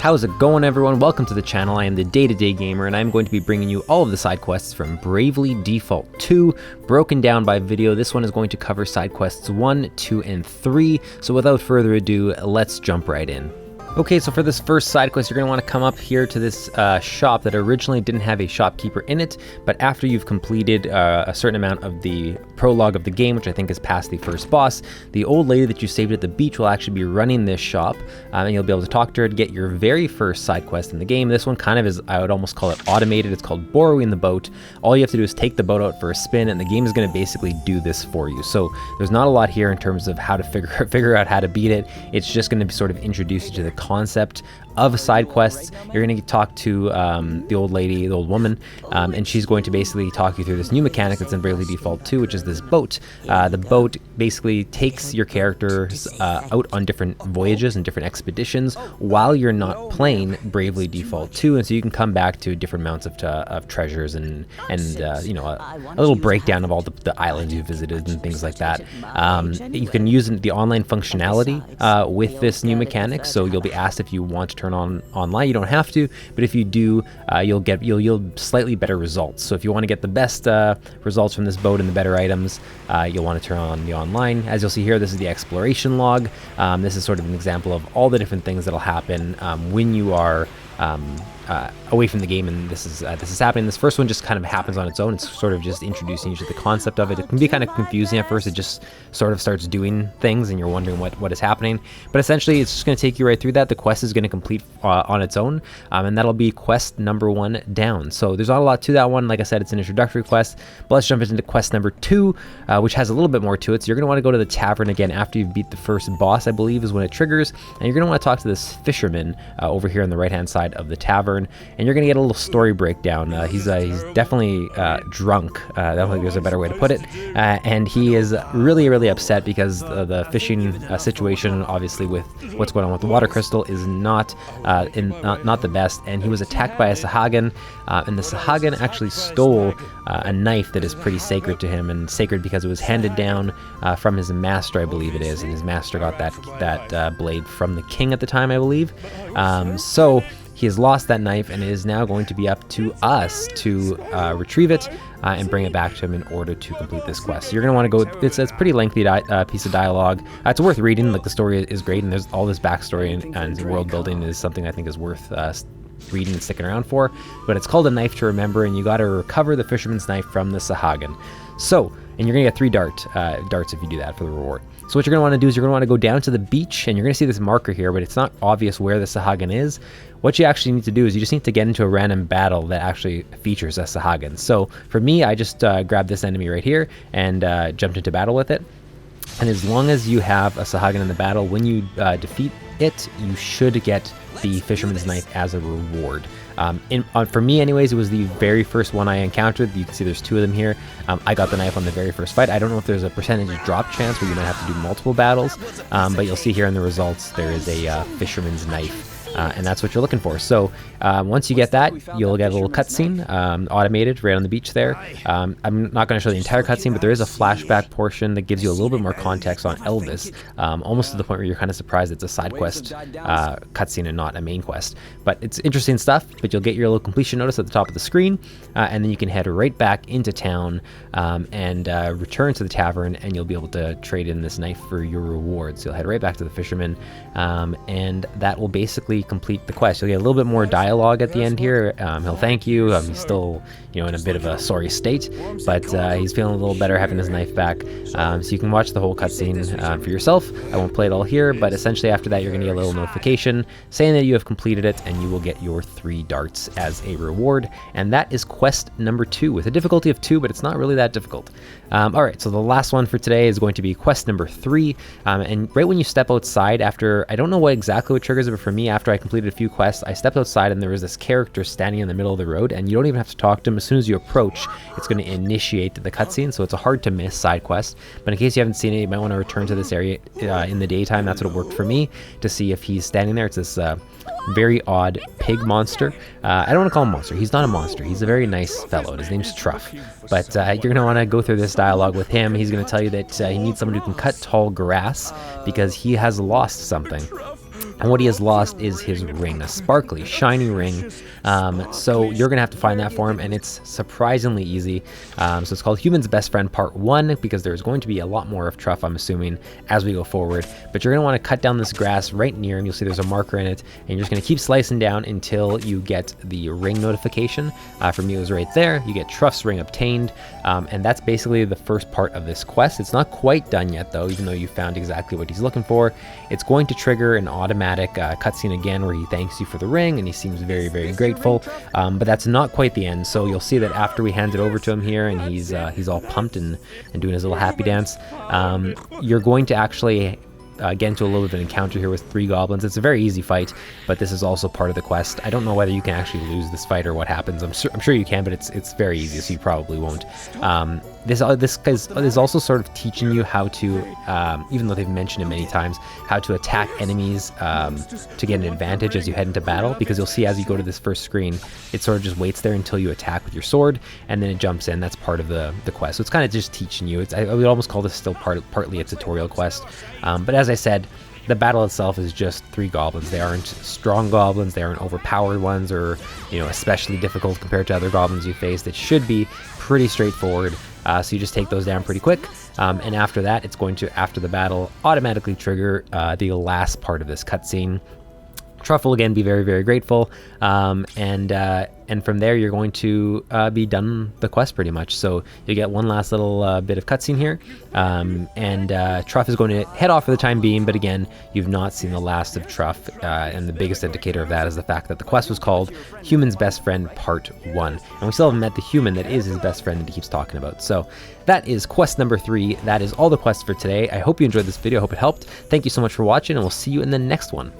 How's it going, everyone? Welcome to the channel. I am the Day-to-Day Gamer, and I'm going to be bringing you all of the side quests from Bravely Default 2, broken down by video. This one is going to cover side quests 1, 2, and 3. So without further ado, let's jump right in. Okay, so for this first side quest, you're going to want to come up here to this shop that originally didn't have a shopkeeper in it, but after you've completed a certain amount of the prologue of the game, which I think is past the first boss, the old lady that you saved at the beach will actually be running this shop, and you'll be able to talk to her to get your very first side quest in the game. This one kind of is, I would almost call it automated. It's called borrowing the boat. All you have to do is take the boat out for a spin, and the game is going to basically do this for you. So there's not a lot here in terms of how to figure out how to beat it. It's just going to sort of introduce you to the concept of side quests. You're going to talk to the old lady, the old woman, and she's going to basically talk you through this new mechanic that's in Bravely Default 2, which is this boat. The boat basically takes your characters out on different voyages and different expeditions while you're not playing Bravely Default 2, and so you can come back to different amounts of treasures and you know, a little breakdown of all the islands you visited and things like that. You can use the online functionality with this new mechanic, so you'll be asked if you want to turn on online. You don't have to, but if you do, you'll yield slightly better results. So if you want to get the best results from this boat and the better items, you'll want to turn on the online. As you'll see here, this is the exploration log. This is sort of an example of all the different things that'll happen when you are away from the game, and this is happening. This first one just kind of happens on its own. It's sort of just introducing you to the concept of it. It can be kind of confusing at first. It just sort of starts doing things and you're wondering what is happening, but essentially it's just going to take you right through that. The quest is going to complete on its own, and that'll be quest number 1 down. So there's not a lot to that one. Like I said, it's an introductory quest, but let's jump into quest number 2, which has a little bit more to it. So you're going to want to go to the tavern again after you've beat the first boss, I believe is when it triggers, and you're going to want to talk to this fisherman over here on the right hand side of the tavern, and you're going to get a little story breakdown. He's definitely drunk. I don't think there's a better way to put it, and he is really upset because the fishing situation, obviously with what's going on with the water crystal, is not the best, and he was attacked by a Sahagan, and the Sahagan actually stole a knife that is pretty sacred to him, and sacred because it was handed down from his master, I believe it is, and his master got that blade from the king at the time, I believe. So he has lost that knife, and it is now going to be up to us to retrieve it and bring it back to him in order to complete this quest. So you're going to want to go, it's a pretty lengthy piece of dialogue. It's worth reading. Like, the story is great, and there's all this backstory and world building is something I think is worth reading and sticking around for. But it's called A Knife to Remember, and you got to recover the fisherman's knife from the Sahagan. So, and you're going to get 3 darts if you do that for the reward. So what you're going to want to do is you're going to want to go down to the beach, and you're going to see this marker here, but it's not obvious where the Sahagan is. What you actually need to do is you just need to get into a random battle that actually features a Sahagan. So for me, I just grabbed this enemy right here and jumped into battle with it. And as long as you have a Sahagan in the battle, when you defeat it, you should get the fisherman's knife as a reward. For me anyways, it was the very first one I encountered. You can see there's 2 of them here. I got the knife on the very first fight. I don't know if there's a percentage drop chance where you might have to do multiple battles, but you'll see here in the results there is a fisherman's knife. And that's what you're looking for. So once you get that, you'll get a little cutscene, automated, right on the beach there. I'm not going to show the entire cutscene, but there is a flashback portion that gives you a little bit more context on Elvis, almost to the point where you're kind of surprised it's a side quest cutscene and not a main quest. But it's interesting stuff, but you'll get your little completion notice at the top of the screen, and then you can head right back into town and return to the tavern, and you'll be able to trade in this knife for your rewards. You'll head right back to the fisherman, and that will basically complete the quest. You'll get a little bit more dialogue at the end here. He'll thank you. He's still, you know, in a bit of a sorry state, but he's feeling a little better having his knife back. So you can watch the whole cutscene for yourself. I won't play it all here, but essentially after that you're going to get a little notification saying that you have completed it, and you will get your 3 darts as a reward. And that is quest number 2 with a difficulty of 2, but it's not really that difficult. Alright, so the last one for today is going to be quest number 3, and right when you step outside, after, I don't know exactly what triggers it, but for me, after I completed a few quests, I stepped outside and there was this character standing in the middle of the road, and you don't even have to talk to him. As soon as you approach, it's going to initiate the cutscene, so it's a hard to miss side quest. But in case you haven't seen it, you might want to return to this area in the daytime. That's what worked for me, to see if he's standing there. It's this very odd pig monster. I don't want to call him monster. He's not a monster. He's a very nice fellow. His name's Truff. But you're going to want to go through this dialogue with him. He's going to tell you that he needs someone who can cut tall grass because he has lost something. And what he has lost is his ring, a sparkly, shiny ring. So you're going to have to find that for him, and it's surprisingly easy. So it's called Human's Best Friend Part 1, because there's going to be a lot more of Truff, I'm assuming, as we go forward. But you're going to want to cut down this grass right near him. You'll see there's a marker in it, and you're just going to keep slicing down until you get the ring notification. For me, it was right there. You get Truff's ring obtained, and that's basically the first part of this quest. It's not quite done yet, though, even though you found exactly what he's looking for. It's going to trigger an automatic cutscene again where he thanks you for the ring, and he seems very, very grateful, but that's not quite the end. So you'll see that after we hand it over to him here, and he's all pumped and doing his little happy dance, you're going to actually get into a little bit of an encounter here with 3 goblins. It's a very easy fight, but this is also part of the quest. I don't know whether you can actually lose this fight or what happens. I'm sure you can, but it's very easy, so you probably won't. This is also sort of teaching you how to, even though they've mentioned it many times, how to attack enemies to get an advantage as you head into battle, because you'll see as you go to this first screen, it sort of just waits there until you attack with your sword, and then it jumps in. That's part of the quest. So it's kind of just teaching you. I would almost call this still partly a tutorial quest. But as I said, the battle itself is just 3 goblins. They aren't strong goblins, they aren't overpowered ones, or especially difficult compared to other goblins you faced. It should be pretty straightforward. So you just take those down pretty quick, and after that, it's going to, after the battle, automatically trigger the last part of this cutscene. Truff will again be very, very grateful, and from there you're going to be done the quest pretty much. So you get one last little bit of cutscene here, and Truff is going to head off for the time being, but again, you've not seen the last of Truff, and the biggest indicator of that is the fact that the quest was called Human's Best Friend Part 1, and we still haven't met the human that is his best friend that he keeps talking about. So that is quest number 3. That is all the quests for today. I hope you enjoyed this video. I hope it helped. Thank you so much for watching, and we'll see you in the next one.